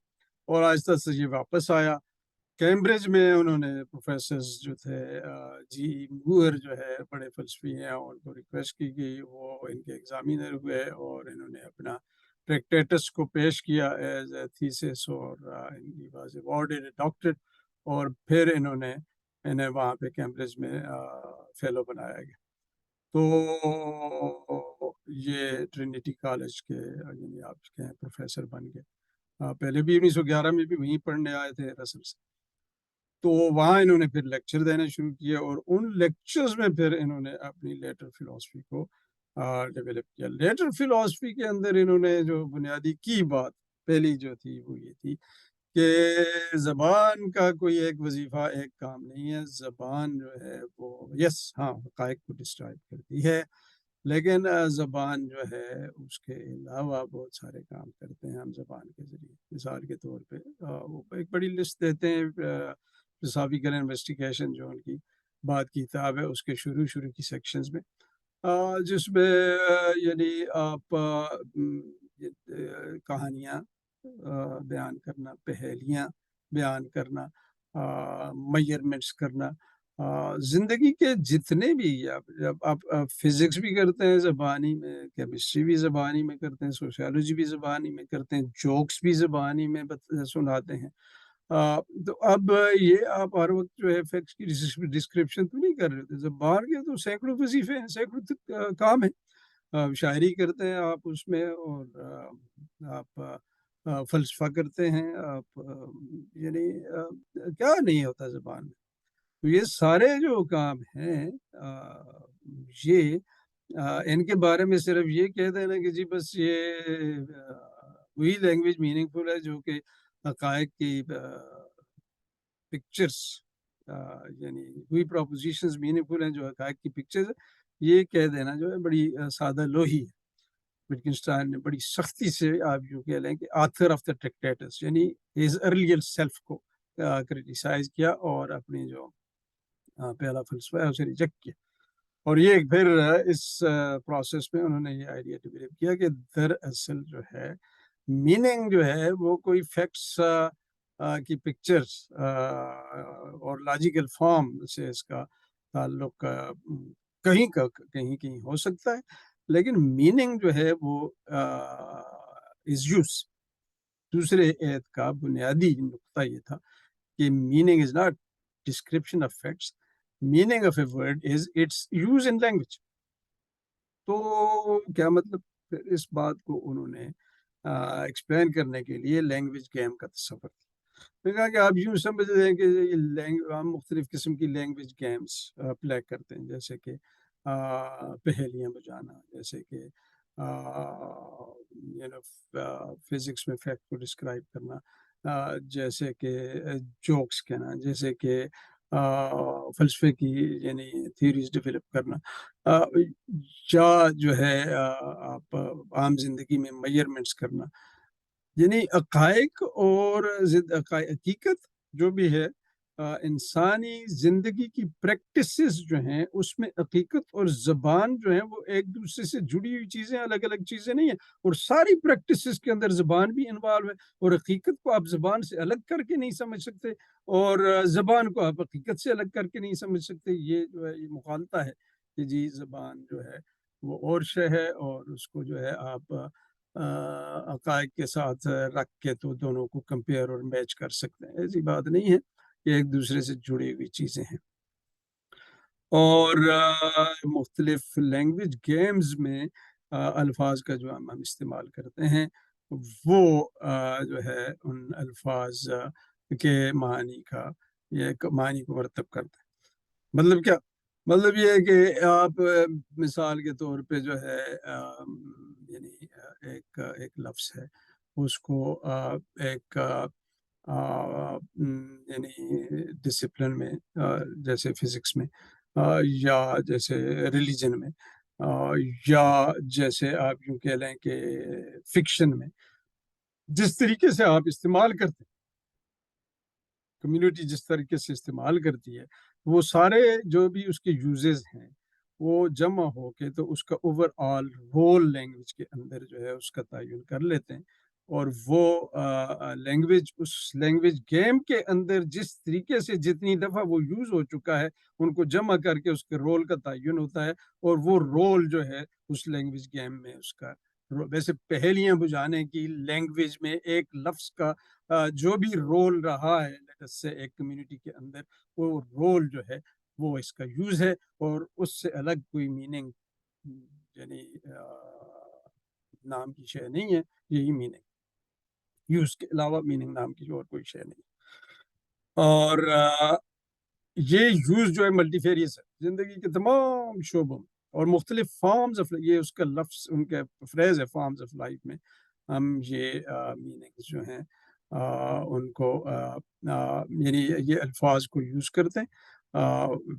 اور آہستہ سے یہ واپس آیا۔ کیمبرج میں انہوں نے پروفیسرز جو تھے، جی موئر جو ہے بڑے فلسفی ہیں، اور ان کو ریکویسٹ کی گئی، وہ ان کے ایگزامینر ہوئے، اور انہوں نے اپنا ٹریکٹیٹس کو پیش کیا ایز اے تھیسس، اور ہی واز ایوارڈڈ اے ڈاکٹریٹ، اور پھر انہیں وہاں پہ کیمبرج میں فیلو بنایا گیا۔ تو یہ ٹرینٹی کالج کے یعنی آپ کہیں پروفیسر بن گئے۔ پہلے بھی 1911 میں بھی وہیں پڑھنے آئے تھے رسل سے، تو وہاں انہوں نے پھر لیکچر دینا شروع کیے، اور ان لیکچرز میں پھر انہوں نے اپنی لیٹر فلاسفی کو ڈیولپ کیا۔ لیٹر فلاسفی کے اندر انہوں نے جو بنیادی کی بات پہلی جو تھی وہ یہ تھی کہ زبان کا کوئی ایک وظیفہ، ایک کام نہیں ہے. زبان جو ہے وہ ہاں حقائق کو ڈسٹرائب کرتی ہے، لیکن زبان جو ہے اس کے علاوہ بہت سارے کام کرتے ہیں ہم زبان کے ذریعے. مثال کے طور پہ وہ ایک بڑی لسٹ دیتے ہیں فلسافیکل انویسٹیگیشن جو ان کی بات کی کتاب ہے اس کے شروع کی سیکشنز میں، جس میں یعنی آپ کہانیاں بیان کرنا، پہیلیاں بیان کرنا، میجرمنٹس کرنا، زندگی کے جتنے بھی جب آپ فزکس بھی کرتے ہیں زبانی میں، کیمسٹری بھی زبانی میں کرتے ہیں، سوشیالوجی بھی زبانی میں کرتے ہیں، جوکس بھی زبانی میں سناتے ہیں. تو اب یہ آپ ہر وقت جو ہے فیکٹس کی ڈسکرپشن تو نہیں کر رہے تھے. زبان کے تو سینکڑوں وظیفے ہیں، سینکڑوں کام ہیں. شاعری کرتے ہیں آپ اس میں، اور آپ فلسفہ کرتے ہیں آپ، یعنی کیا نہیں ہوتا زبان میں. تو یہ سارے جو کام ہیں یہ ان کے بارے میں صرف یہ کہہ دینا کہ جی بس یہ وہی لینگویج میننگ فل ہے جو کہ حقائق کی پکچرز، یعنی وہی پروپوزیشنز میننگ فل ہیں جو حقائق کی پکچرز ہے، یہ کہہ دینا جو ہے بڑی سادہ لوہی ہے. وٹگنشٹائن نے بڑی سختی سے آپ یوں کہہ لیں کہ آتھر آف دا ٹریکٹیٹس یعنی ہز ارلیئر سیلف کو کرٹیسائز کیا اور اپنی جو پہلا فلسفہ ہے اسے ریجیکٹ کیا. اور یہ پھر اس پروسیس میں انہوں نے یہ آئیڈیا ڈیولپ کیا کہ دراصل جو ہے میننگ جو ہے وہ کوئی فیکٹس کی پکچرز اور لاجیکل فارم سے اس کا تعلق کہیں ہو سکتا ہے، لیکن میننگ جو ہے وہ از یوز. دوسرے عہد کا بنیادی نقطہ یہ تھا کہ meaning is not description of facts, meaning of a word is its use in language. تو کیا مطلب؟ پھر اس بات کو انہوں نے ایکسپلین کرنے کے لیے لینگویج گیم کا تصور کیا. میں نے کہا کہ آپ یوں سمجھ لیں کہ ہم مختلف قسم کی لینگویج گیمز پلے کرتے ہیں، جیسے کہ پہیلیاں بجانا، جیسے کہ فزکس میں فیکٹ کو ڈسکرائب کرنا، جیسے کہ جوکس کہنا، جیسے کہ فلسفے کی یعنی تھیوریز ڈیولپ کرنا، یا جو ہے آپ عام زندگی میں میجرمنٹس کرنا. یعنی حقائق اور حقیقت جو بھی ہے انسانی زندگی کی پریکٹسز جو ہیں اس میں حقیقت اور زبان جو ہیں وہ ایک دوسرے سے جڑی ہوئی چیزیں، الگ الگ چیزیں نہیں ہیں. اور ساری پریکٹسز کے اندر زبان بھی انوالو ہے، اور حقیقت کو آپ زبان سے الگ کر کے نہیں سمجھ سکتے، اور زبان کو آپ حقیقت سے الگ کر کے نہیں سمجھ سکتے. یہ جو ہے یہ مخالطہ ہے کہ جی زبان جو ہے وہ اور شے ہے، اور اس کو جو ہے آپ حقائق کے ساتھ رکھ کے تو دونوں کو کمپیئر اور میچ کر سکتے ہیں. ایسی بات نہیں ہے، یہ ایک دوسرے سے جڑی ہوئی چیزیں ہیں. اور مختلف لینگویج گیمز میں الفاظ کا جو ہم استعمال کرتے ہیں وہ جو ہے ان الفاظ کے معنی کا یہ معنی کو مرتب کرتے ہیں. مطلب کیا؟ مطلب یہ ہے کہ آپ مثال کے طور پہ جو ہے یعنی ایک لفظ ہے، اس کو ایک یعنی ڈسپلن میں جیسے فزکس میں، یا جیسے ریلیجن میں، یا جیسے آپ یوں کہہ لیں کہ فکشن میں، جس طریقے سے آپ استعمال کرتے ہیں، کمیونٹی جس طریقے سے استعمال کرتی ہے، وہ سارے جو بھی اس کے یوزز ہیں وہ جمع ہو کے تو اس کا اوور آل رول لینگویج کے اندر جو ہے اس کا تعین کر لیتے ہیں. اور وہ لینگویج اس لینگویج گیم کے اندر جس طریقے سے جتنی دفعہ وہ یوز ہو چکا ہے ان کو جمع کر کے اس کے رول کا تعین ہوتا ہے. اور وہ رول جو ہے اس لینگویج گیم میں اس کا ویسے پہیلیاں بجانے کی لینگویج میں ایک لفظ کا جو بھی رول رہا ہے سے ایک کمیونٹی کے اندر، وہ رول جو ہے وہ اس کا یوز ہے، اور اس سے الگ کوئی میننگ یعنی نام کی شے نہیں ہے. یہی میننگ، یوز کے علاوہ میننگ نام کی اور کوئی شے نہیں. اور یہ یوز جو ہے ملٹی فیریس ہے زندگی کے تمام شعبوں میں، اور مختلف فارمز آف، یہ اس کا لفظ ان کے فریز ہے، فارمز آف لائف میں ہم یہ میننگز جو ہیں ان کو یعنی یہ الفاظ کو یوز کرتے ہیں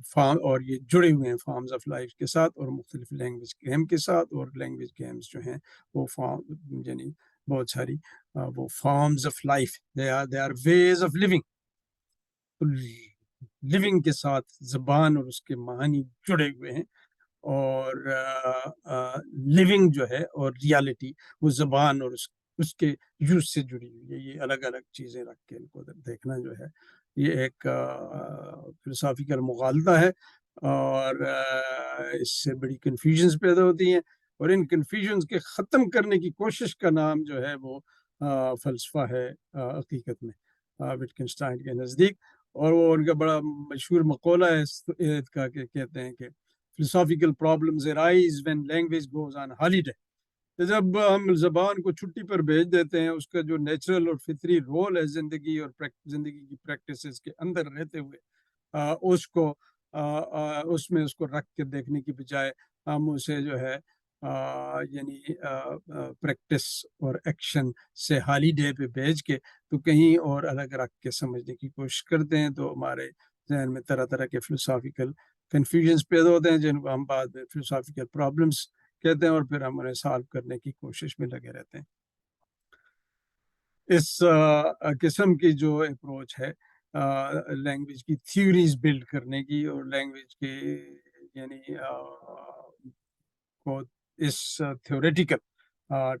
فارم، اور یہ جڑے ہوئے ہیں فارمز آف لائف کے ساتھ اور مختلف لینگویج گیم کے ساتھ. اور لینگویج گیمز جو ہیں وہ فارم یعنی بہت ساری وہ forms of life, they are ways of living. Living کے ساتھ زبان اور اس کے معنی جڑے ہوئے ہیں، اور لیونگ جو ہے اور ریالٹی وہ زبان اور اس کے یوز سے جڑی ہوئی ہے. یہ الگ الگ چیزیں رکھ کے ان کو دیکھنا جو ہے یہ ایک فلسافیکل مغالطہ ہے، اور اس سے بڑی کنفیوژنز پیدا ہوتی ہیں، اور ان کنفیوژنز کے ختم کرنے کی کوشش کا نام جو ہے وہ فلسفہ ہے حقیقت میں وٹکنشٹائن کے نزدیک. اور وہ ان کا بڑا مشہور مقولہ ہے اس کا کہ کہتے ہیں کہ philosophical problems arise when language goes on holiday. جب ہم زبان کو چھٹی پر بھیج دیتے ہیں، اس کا جو نیچرل اور فطری رول ہے زندگی اور زندگی کی پریکٹسز کے اندر رہتے ہوئے اس کو اس میں اس کو رکھ کے دیکھنے کی بجائے ہم اسے جو ہے یعنی پریکٹس اور ایکشن سے ہالیڈے پہ بھیج کے تو کہیں اور الگ رکھ کے سمجھنے کی کوشش کرتے ہیں، تو ہمارے ذہن میں طرح طرح کے فلسافیکل کنفیوژنس پیدا ہوتے ہیں جن کو ہم بعد میں فلسافیکل پرابلمس کہتے ہیں، اور پھر ہم انہیں سالو کرنے کی کوشش میں لگے رہتے ہیں. اس قسم کی جو اپروچ ہے لینگویج کی تھیوریز بلڈ کرنے کی، اور لینگویج کے یعنی کو اس theoretical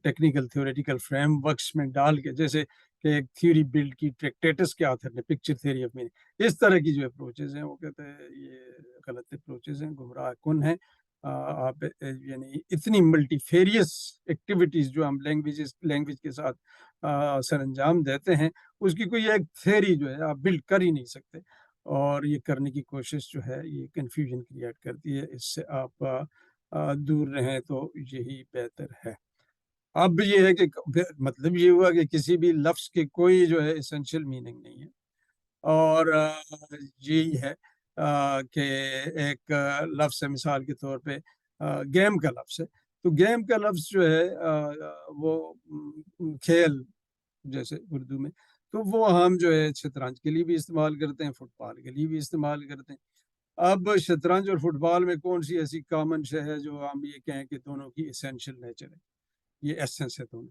technical theoretical frameworks میں ڈال کے، جیسے کہ ایک تھیوری بلڈ کی ٹریکٹیٹس کے آتھر نے پکچر تھیوری آف میننگ، اس طرح کی جو اپروچز ہیں وہ کہتے ہیں یہ غلط اپروچز ہیں، گمراہ کن ہیں. آپ یعنی اتنی ملٹی فیریس ایکٹیویٹیز جو ہم لینگویج کے ساتھ سر انجام دیتے ہیں، اس کی کوئی ایک تھیوری جو ہے آپ بلڈ کر ہی نہیں سکتے، اور یہ کرنے کی کوشش جو ہے یہ کنفیوژن کریٹ کرتی ہے. اس سے آپ دور رہیں تو یہی بہتر ہے. اب یہ ہے کہ مطلب یہ ہوا کہ کسی بھی لفظ کی کوئی جو ہے اسینشیل میننگ نہیں ہے، اور یہی ہے کہ ایک لفظ ہے مثال کے طور پہ گیم کا لفظ ہے، تو گیم کا لفظ جو ہے وہ کھیل جیسے اردو میں، تو وہ ہم جو ہے شطرنج کے لیے بھی استعمال کرتے ہیں، فٹ بال کے لیے بھی استعمال کرتے ہیں. اب شطرنج اور فٹ بال میں کون سی ایسی کامن شے ہے جو ہم یہ کہیں کہ دونوں کی اسینشیل نیچر ہے، یہ ایسنس ہے دونوں.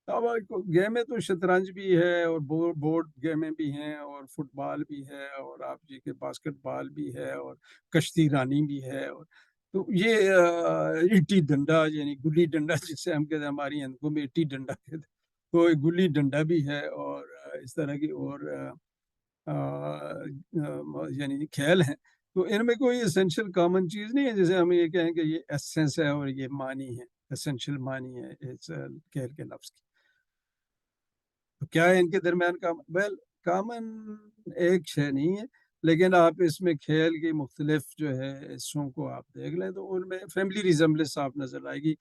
اب گیمیں تو شطرنج بھی ہے، اور بورڈ گیمیں بھی ہیں، اور فٹ بال بھی ہے، اور آپ جی کے باسکٹ بال بھی ہے، اور کشتی رانی بھی ہے، اور تو یہ اٹی ڈنڈا یعنی گلی ڈنڈا جسے ہم کہتے ہیں، ہماری اندکوں میں اٹی ڈنڈا کہتے ہیں، تو گلی ڈنڈا بھی ہے، اور اس طرح کی اور یعنی کھیل ہیں. تو ان میں کوئی اسینشیل کامن چیز نہیں ہے جیسے ہم یہ کہیں کہ یہ ایسنس ہے اور یہ معنی ہے، اسینشیل معنی ہے اس کھیل کے لفظ کی. تو کیا ہے ان کے درمیان کامن؟ ویل کامن ایک شے نہیں ہے، لیکن آپ اس میں کھیل کی مختلف جو ہے حصوں کو آپ دیکھ لیں تو ان میں فیملی ریزمبلنس آپ نظر آئے گی.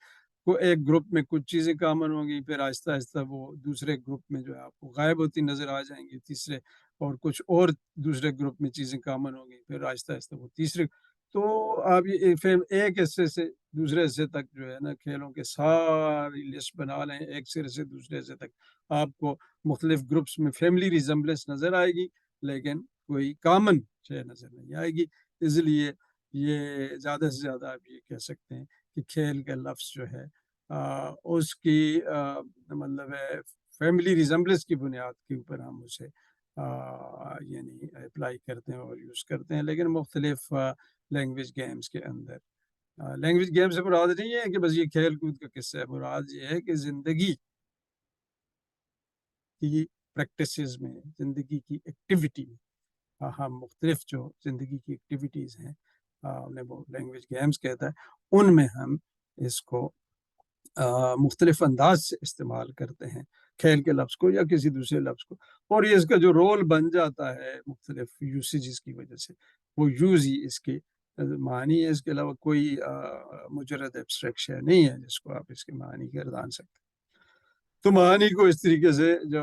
کو ایک گروپ میں کچھ چیزیں کامن ہوں گی، پھر آہستہ آہستہ وہ دوسرے گروپ میں جو ہے آپ کو غائب ہوتی نظر آ جائیں گی، تیسرے اور کچھ اور دوسرے گروپ میں چیزیں کامن ہوں گی، پھر آہستہ آہستہ وہ تیسرے. تو آپ یہ ایک حصے سے دوسرے حصے تک جو ہے نا کھیلوں کے ساری لسٹ بنا لیں، ایک سرے سے دوسرے حصے تک آپ کو مختلف گروپس میں فیملی ریزمبلنس نظر آئے گی، لیکن کوئی کامن شے نظر نہیں آئے گی. اس لیے یہ زیادہ سے زیادہ آپ یہ کہہ سکتے ہیں کہ کھیل کا لفظ جو ہے اس کی مطلب ہے فیملی ریزمبلنس کی بنیاد کے اوپر ہم اسے یعنی اپلائی کرتے ہیں اور یوز کرتے ہیں، لیکن مختلف لینگویج گیمز کے اندر لینگویج گیم سے مراد نہیں ہے کہ بس یہ کھیل کود کا قصہ ہے، مراد یہ ہے کہ زندگی کی پریکٹسز میں، زندگی کی ایکٹیویٹی میں ہم مختلف جو زندگی کی ایکٹیویٹیز ہیں انہیں وہ لینگویج گیمز کہتا ہے، ان میں ہم اس کو مختلف انداز سے استعمال کرتے ہیں کھیل کے لفظ کو یا کسی دوسرے لفظ کو، اور یہ اس کا جو رول بن جاتا ہے مختلف یوسیجز کی وجہ سے وہ یوز ہی اس کے معنی ہے، اس کے علاوہ کوئی مجرد ایبسٹریکشن نہیں ہے جس کو آپ اس کے معنی گردان سکتے. تو معنی کو اس طریقے سے جو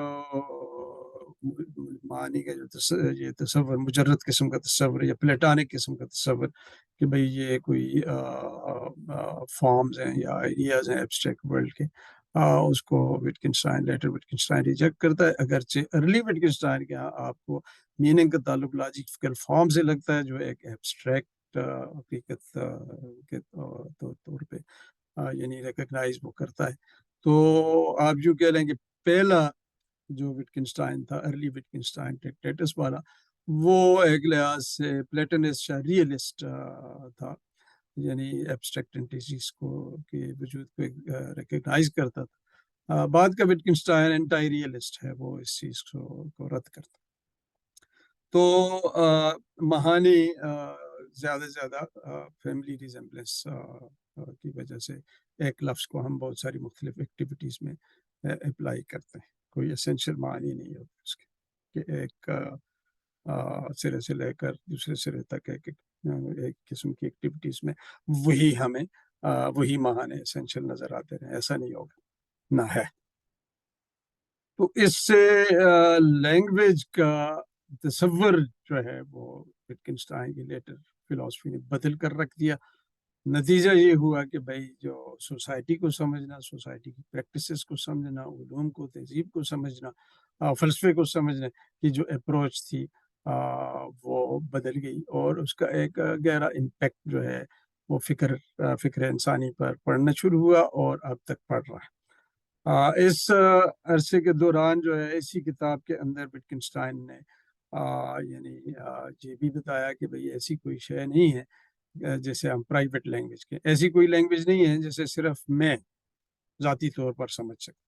معنی کا جو یہ تصور مجرد قسم کا تصور یا پلیٹانک قسم کا تصور کہ بھئی یہ کوئی فارمز ہیں یا آئیڈیاز ہیں ایبسٹریکٹ ورلڈ کے، اس کو وٹکنشٹائن لیٹر وٹکنشٹائن ریجیکٹ کرتا ہے، اگرچہ ارلی وٹکنشٹائن کے یہاں آپ کو میننگ کا تعلق لاجیکل فارم سے لگتا ہے، جو ایک ایبسٹریکٹ حقیقت کے طور پہ یعنی ریکگنائز وہ کرتا ہے. تو آپ یوں کہہ لیں کہ پہلا جو وٹکنشٹائن تھا، ارلی وٹکنشٹائن ٹریکٹیٹس والا، وہ ایک لحاظ سے پلیٹنسٹ یا ریئلسٹ تھا، یعنی ایبسٹریکٹ انٹیٹیز کو کے وجود کو ریکگنائز کرتا تھا. بعد کا وٹکنشٹائن انٹائی ریئلسٹ ہے، وہ اس چیز کو رد کرتا. تو مہانی زیادہ سے زیادہ فیملی ریزمبلنس کی وجہ سے ایک لفظ کو ہم بہت ساری مختلف ایکٹیویٹیز میں اپلائی کرتے ہیں. کوئی اسینشیل معنی نہیں ہوتی اس کے، کہ ایک سرے سے لے کر دوسرے سرے تک ایک قسم کی ایکٹیویٹیز میں وہی ہمیں وہی معنی اسینشیل نظر آتے رہے، ایسا نہیں ہوگا، نہ ہے. تو اس سے لینگویج کا تصور جو ہے وہ وٹکنشٹائن کی لیٹر فلاسفی نے بدل کر رکھ دیا. نتیجہ یہ ہوا کہ بھائی جو سوسائٹی کو سمجھنا، سوسائٹی کی پریکٹسز کو سمجھنا، علوم کو، تہذیب کو سمجھنا، فلسفے کو سمجھنے کی جو اپروچ تھی وہ بدل گئی، اور اس کا ایک گہرا امپیکٹ جو ہے وہ فکر انسانی پر پڑنا شروع ہوا اور اب تک پڑ رہا ہے. اس عرصے کے دوران جو ہے اسی کتاب کے اندر وٹکنشٹائن نے یعنی یہ بھی بتایا کہ بھئی ایسی کوئی شے نہیں ہے جیسے ہم پرائیویٹ لینگویج کے، ایسی کوئی لینگویج نہیں ہے جیسے صرف میں ذاتی طور پر سمجھ سکتا،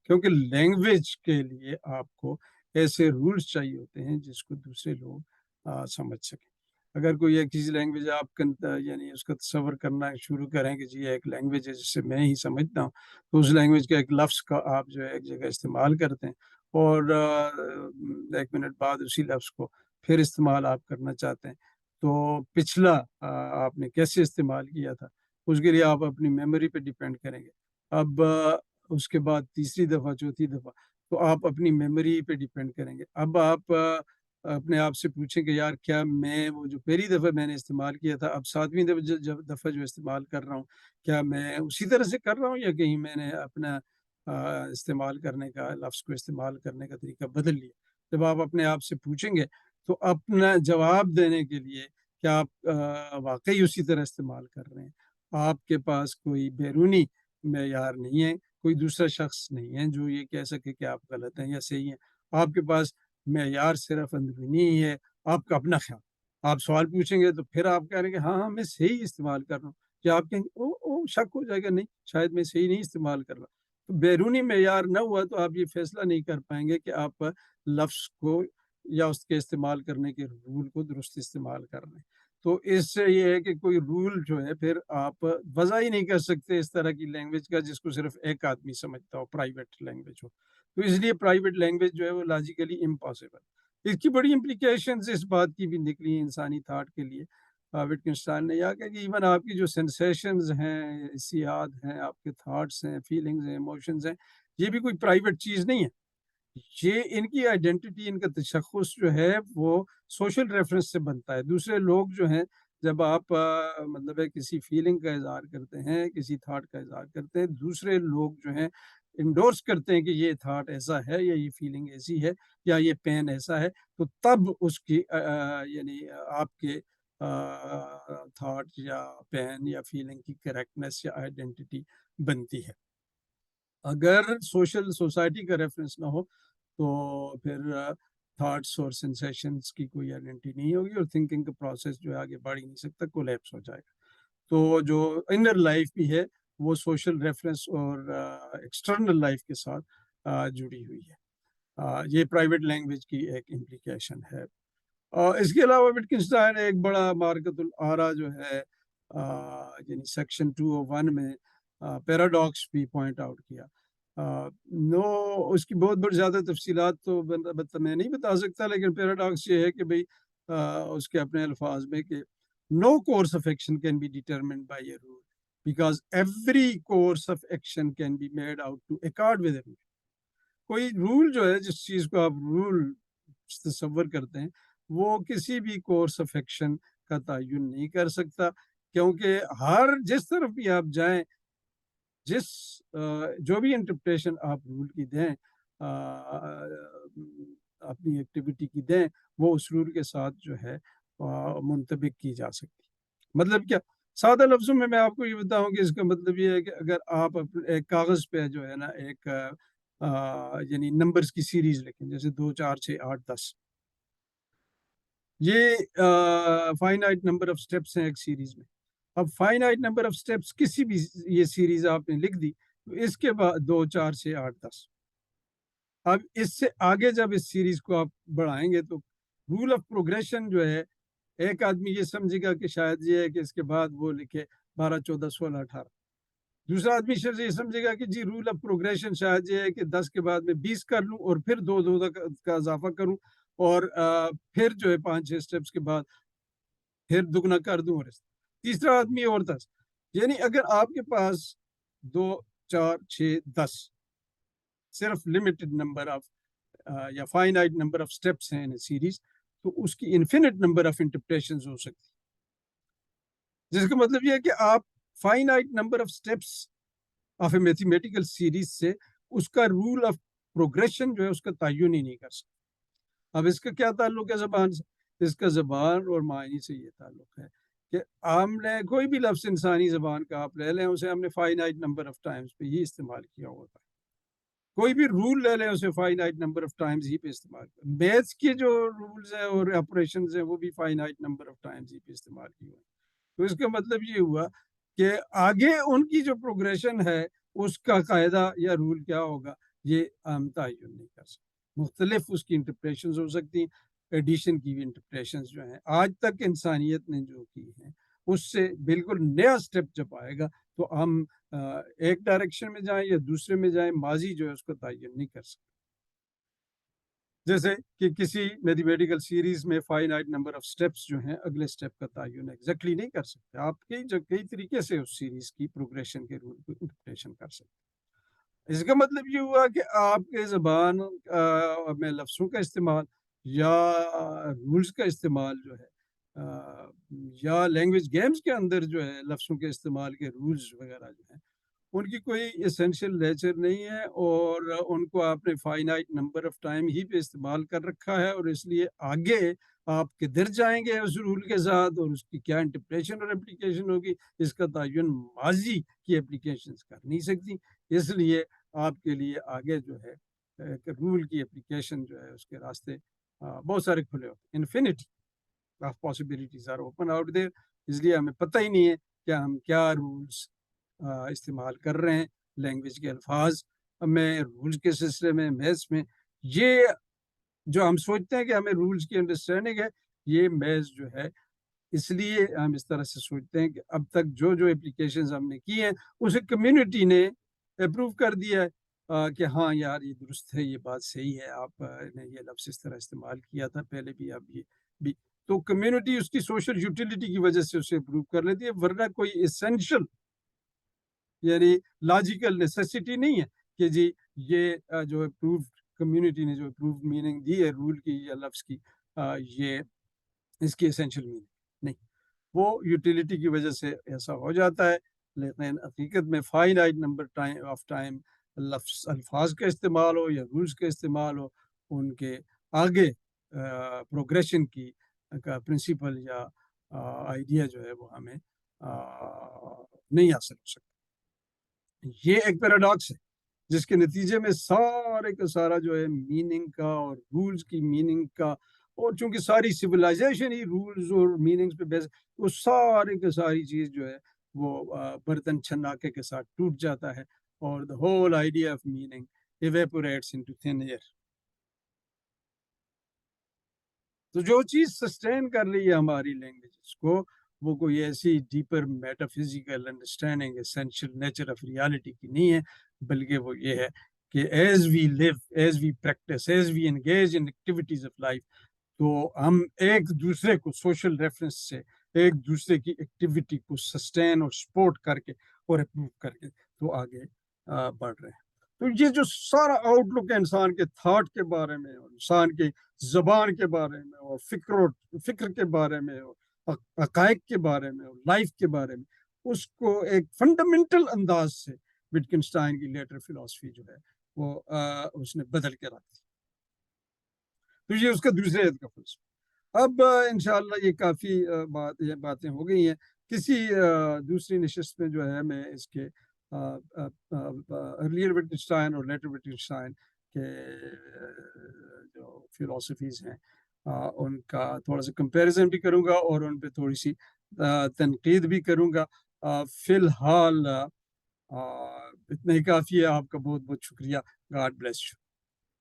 کیونکہ لینگویج کے لیے آپ کو ایسے رولز چاہیے ہوتے ہیں جس کو دوسرے لوگ سمجھ سکیں. اگر کوئی ایک چیز لینگویج آپ یعنی اس کا تصور کرنا شروع کریں کہ جی ایک لینگویج ہے جس سے میں ہی سمجھتا ہوں، تو اس لینگویج کے ایک لفظ کا آپ جو ہے ایک جگہ استعمال کرتے ہیں، اور ایک منٹ بعد اسی لفظ کو پھر استعمال آپ کرنا چاہتے ہیں، تو پچھلا آپ نے کیسے استعمال کیا تھا اس کے لیے آپ اپنی میموری پہ ڈیپینڈ کریں گے. اب اس کے بعد تیسری دفعہ، چوتھی دفعہ تو آپ اپنی میموری پہ ڈیپینڈ کریں گے. اب آپ اپنے آپ سے پوچھیں کہ یار کیا میں وہ جو پہلی دفعہ میں نے استعمال کیا تھا، اب 7ویں دفعہ جو استعمال کر رہا ہوں، کیا میں اسی طرح سے کر رہا ہوں، یا کہیں میں نے اپنا استعمال کرنے کا، لفظ کو استعمال کرنے کا طریقہ بدل لیا. جب آپ اپنے آپ سے پوچھیں گے تو اپنا جواب دینے کے لیے کہ آپ واقعی اسی طرح استعمال کر رہے ہیں، آپ کے پاس کوئی بیرونی معیار نہیں ہے، کوئی دوسرا شخص نہیں ہے جو یہ کہہ سکے کہ آپ غلط ہیں یا صحیح ہیں. آپ کے پاس معیار صرف اندرونی ہی ہے، آپ کا اپنا خیال. آپ سوال پوچھیں گے تو پھر آپ کہہ رہے ہیں کہ ہاں ہاں میں صحیح استعمال کر رہا ہوں، یا آپ کہیں گے او شک ہو جائے گا، نہیں شاید میں صحیح نہیں استعمال کر رہا. تو بیرونی معیار نہ ہوا تو آپ یہ فیصلہ نہیں کر پائیں گے کہ آپ لفظ کو یا اس کے استعمال کرنے کے رول کو درست استعمال کر رہے ہیں. تو اس سے یہ ہے کہ کوئی رول جو ہے پھر آپ وضع ہی نہیں کر سکتے اس طرح کی لینگویج کا جس کو صرف ایک آدمی سمجھتا ہو، پرائیویٹ لینگویج ہو. تو اس لیے پرائیویٹ لینگویج جو ہے وہ لاجیکلی امپاسبل. اس کی بڑی امپلیکیشنز اس بات کی بھی نکلی انسانی تھاٹ کے لیے. وٹکنشٹائن نے یہ کہا کہ ایون آپ کی جو سینسیشنز ہیں، حسیات ہیں، آپ کے تھاٹس ہیں، فیلنگز ہیں، ایموشنز ہیں، یہ بھی کوئی پرائیویٹ چیز نہیں ہے. یہ ان کی آئیڈینٹی، ان کا تشخص جو ہے وہ سوشل ریفرنس سے بنتا ہے. دوسرے لوگ جو ہیں، جب آپ مطلب ہے کسی فیلنگ کا اظہار کرتے ہیں، کسی تھاٹ کا اظہار کرتے ہیں، دوسرے لوگ جو ہیں انڈورس کرتے ہیں کہ یہ تھاٹ ایسا ہے، یا یہ فیلنگ ایسی ہے، یا یہ پین ایسا ہے، تو تب اس کی یعنی آپ کے تھاٹ یا پین یا فیلنگ کی کریکٹنس یا آئیڈینٹی بنتی ہے. اگر سوسائٹی کا ریفرنس نہ ہو تو پھر تھاٹس اور سینسیشنز کی کوئی آئیڈینٹی نہیں ہوگی، اور تھنکنگ کا پروسیس جو ہے آگے بڑھ ہی نہیں سکتا، کولیپس ہو جائے گا. تو جو انر لائف بھی ہے وہ سوشل ریفرنس اور ایکسٹرنل لائف کے ساتھ جڑی ہوئی ہے. یہ پرائیویٹ لینگویج کی ایک امپلیکیشن ہے. اس کے علاوہ وٹکنشٹائن نے ایک بڑا مارکت الآرا جو ہے یعنی سیکشن 201 میں پیراڈاکس بھی پوائنٹ آؤٹ کیا. اس کی بہت بڑی زیادہ تفصیلات تو میں نہیں بتا سکتا، لیکن پیراڈاکس یہ ہے کہ بھئی اس کے اپنے الفاظ میں کہ no course of action can be determined by a rule because every course of action can be made out to accord with a rule. کوئی رول جو ہے، جس چیز کو آپ رول تصور کرتے ہیں، وہ کسی بھی کورس آف ایکشن کا تعین نہیں کر سکتا، کیونکہ ہر جس طرف بھی آپ جائیں، جو بھی انٹرپریٹیشن آپ رول کی دیں اپنی ایکٹیویٹی کی دیں وہ اس رول کے ساتھ جو ہے منطبق کی جا سکتی. مطلب کیا سادہ لفظوں میں آپ کو یہ بتاؤں کہ اس کا مطلب یہ ہے کہ اگر آپ ایک کاغذ پہ جو ہے نا ایک یعنی نمبرز کی سیریز لکھیں جیسے 2 4 6 8 10 یہ فائنائٹ نمبر آف سٹیپس ہیں ایک سیریز میں. اب فائنائٹ نمبر آف سٹیپس کسی بھی یہ سیریز آپ نے لکھ دی تو اس کے بعد 2 4 6 8 10 اب اس سے آگے جب اس سیریز کو آپ بڑھائیں گے تو رول آف پروگریشن جو ہے ایک آدمی یہ سمجھے گا کہ شاید یہ ہے کہ اس کے بعد وہ لکھے 12 14 16 18. دوسرا آدمی یہ سمجھے گا کہ جی رول آف پروگریشن شاید یہ ہے کہ 10 کے بعد میں 20 کر لوں اور پھر 2 کا اضافہ کروں اور پھر جو ہے 5 6 سٹیپس کے بعد پھر دگنا کر دوں. اور تیسرا آدمی اور 10. یعنی اگر آپ کے پاس 2 4 6 10 صرف لمیٹڈ نمبر آف یا فائنائٹ نمبر آف سٹیپس ہیں ان سیریز تو اس کی انفینٹ نمبر آف انٹرپریٹیشنز ہو سکتی. جس کا مطلب یہ ہے کہ آپ finite number of steps of a mathematical series سے اس کا رول آف پروگریشن جو ہے اس کا تعین ہی نہیں کر سکتے. اب اس کا کیا تعلق ہے زبان سے؟ اس کا زبان اور معنی سے یہ تعلق ہے کہ ہم نے کوئی بھی لفظ انسانی زبان کا آپ لے لیں اسے ہم نے فائنائٹ نمبر آف ٹائمز پہ ہی استعمال کیا ہوتا ہے. کوئی بھی رول لے لیں اسے فائنائٹ نمبر آف ٹائمز ہی پہ استعمال کریں. میتھس کے جو رولز ہیں اور آپریشنز ہیں وہ بھی فائنائٹ نمبر آف ٹائمز ہی پہ استعمال کیے ہوئے. تو اس کا مطلب یہ ہوا کہ آگے ان کی جو پروگریشن ہے اس کا قاعدہ یا رول کیا ہوگا یہ ہم تعین نہیں کر سکتے. مختلف اس کی انٹرپریشنز ہو سکتی ہیں. ایڈیشن کی بھی انٹرپریشنز جو ہیں آج تک انسانیت نے جو کی ہیں اس سے بالکل نیا سٹیپ جب آئے گا تو ہم ایک ڈائریکشن میں جائیں یا دوسرے میں جائیں ماضی جو ہے اس کو تعین نہیں کر سکتے. جیسے کہ کسی میتھمیٹیکل سیریز میں فائنائٹ نمبر آف سٹیپس جو ہیں اگلے سٹیپ کا تعین ایگزیکٹلی نہیں کر سکتے. آپ کئی طریقے سے اس سیریز کی پروگریشن کے رول کو انٹرپریشن کر سکتے. اس کا مطلب یہ ہوا کہ آپ کے زبان میں لفظوں کا استعمال یا رولز کا استعمال جو ہے یا لینگویج گیمز کے اندر جو ہے لفظوں کے استعمال کے رولز وغیرہ جو ہیں ان کی کوئی اسینشیل نیچر نہیں ہے اور ان کو آپ نے فائنائٹ نمبر آف ٹائم ہی پہ استعمال کر رکھا ہے اور اس لیے آگے آپ کدھر جائیں گے اس رول کے ساتھ اور اس کی کیا انٹرپریشن اور اپلیکیشن ہوگی اس کا تعین ماضی کی اپلیکیشنز کر نہیں سکتی. اس لیے آپ کے لیے آگے جو ہے رول کی اپلیکیشن جو ہے اس کے راستے بہت سارے کھلے ہوتے ہیں. Infinity of possibilities are open out there. اس لیے ہمیں پتہ ہی نہیں ہے کہ ہم کیا رولز استعمال کر رہے ہیں. لینگویج کے الفاظ میں رولز کے سلسلے میں میتھس میں یہ جو ہم سوچتے ہیں کہ ہمیں رولز کی انڈرسٹینڈنگ ہے یہ میتھس جو ہے اس لیے ہم اس طرح سے سوچتے ہیں کہ اب تک جو اپلیکیشنز ہم نے کی ہیں اسے کمیونٹی نے اپروو کر دیا ہے کہ ہاں یار یہ درست ہے یہ بات صحیح ہے آپ نے یہ لفظ اس طرح استعمال کیا تھا پہلے بھی اب یہ بھی. تو کمیونٹی اس کی سوشل یوٹیلیٹی کی وجہ سے اسے اپروو کر لیتی ہے ورنہ کوئی ایسینشل یعنی لاجیکل نیسیسٹی نہیں ہے کہ جی یہ جو اپروو کمیونٹی نے جو اپروو میننگ دی ہے رول کی یا لفظ کی یہ اس کی ایسینشل میننگ نہیں. وہ یوٹیلیٹی کی وجہ سے ایسا ہو جاتا ہے. لیکن حقیقت میں فائنائٹ نمبر آف ٹائم الفاظ کا استعمال ہو یا رولز کا استعمال ہو ان کے آگے پروگریشن کی کا پرنسپل یا آئیڈیا جو ہے وہ ہمیں نہیں حاصل ہو سکتا. یہ ایک پیراڈاکس ہے جس کے نتیجے میں سارے کا سارا جو ہے میننگ کا اور رولز کی میننگ کا اور چونکہ ساری سویلائزیشن ہی رولز اور میننگز پہ بیس وہ سارے کا ساری چیز جو ہے وہ برتن چھناکے کے ساتھ ٹوٹ جاتا ہے اور the whole idea of meaning evaporates into thin air. تو جو چیز سسٹین کر رہی ہے ہماری لینگویجز کو وہ کوئی ایسی deeper metaphysical understanding essential nature of reality کی نہیں ہے بلکہ وہ یہ ہے کہ as we live as we practice as we engage in activities of life تو ہم ایک دوسرے کو سوشل ریفرنس سے ایک دوسرے کی ایکٹیویٹی کو سسٹین اور سپورٹ کر کے اور اپروو کر کے تو آگے بڑھ رہے ہیں. تو یہ جو سارا آؤٹ لک ہے انسان کے تھاٹ کے بارے میں اور انسان کے زبان کے بارے میں اور فکر کے بارے میں اور حقائق کے بارے میں اور لائف کے بارے میں اس کو ایک فنڈامنٹل انداز سے وٹکنسٹائن کی لیٹر فلسفی جو ہے وہ اس نے بدل کے رکھ دی. تو یہ اس کا دوسرے عہد کا فلسفہ. اب انشاءاللہ یہ کافی باتیں ہو گئی ہیں. کسی دوسری نشست میں جو ہے میں اس کے ارلیئر وٹگنشٹائن اور لیٹر وٹگنشٹائن کے جو فلسفیز ہیں ان کا تھوڑا سا کمپیریزن بھی کروں گا اور ان پہ تھوڑی سی تنقید بھی کروں گا. فی الحال اتنا ہی کافی ہے. آپ کا بہت بہت شکریہ. God bless you.